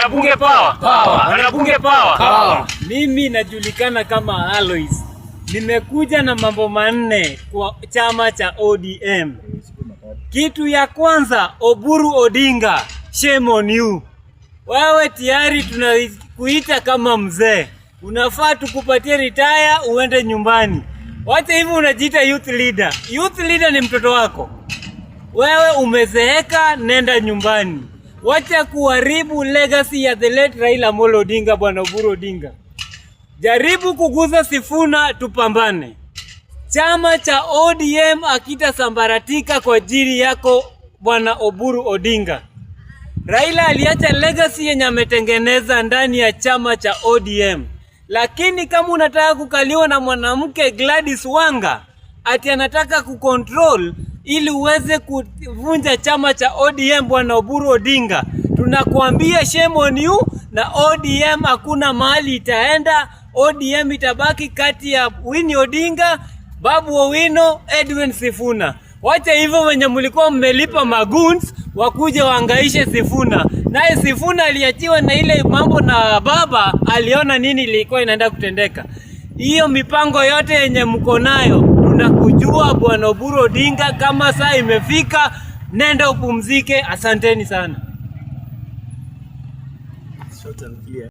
Wanabunge power. Wanabunge power. Mimi najulikana kama Alois. Nimekuja na mambo manne kwa chama cha ODM. Kitu ya kwanza, Oburu Odinga, shame on you. Wewe tayari tunakuita kama mzee. Unafaa tukupatie retire uende nyumbani. Wacha hivi unajiita youth leader. Youth leader ni mtoto wako. Wewe umezeeka, nenda nyumbani. Wacha kuharibu legacy ya the late Raila Amolo Odinga, bwana Oburu Odinga. Jaribu kuguza Sifuna, tupambane. Chama cha ODM akitasambaratika kwa ajili yako bwana Oburu Odinga. Raila aliacha legacy yenye ametengeneza ndani ya chama cha ODM. Lakini kama unataka kukaliwa na mwanamke Gladys Wanga, ati anataka kucontrol ili uweze kuvunja chama cha ODM bwana Oburu Odinga, tunakuambia shame on you, na ODM hakuna mahali itaenda. ODM itabaki kati ya Winnie Odinga, Babu Owino, Edwin Sifuna. Wacha hivyo wenye mlikuwa mmelipa magoons wakuje waangaishe Sifuna. Naye Sifuna aliachiwa na ile mambo na baba, aliona nini ilikuwa inaenda kutendeka. Hiyo mipango yote yenye mko nayo tunakujua bwana Oburu Odinga. Kama saa imefika, nenda upumzike. Asanteni sana.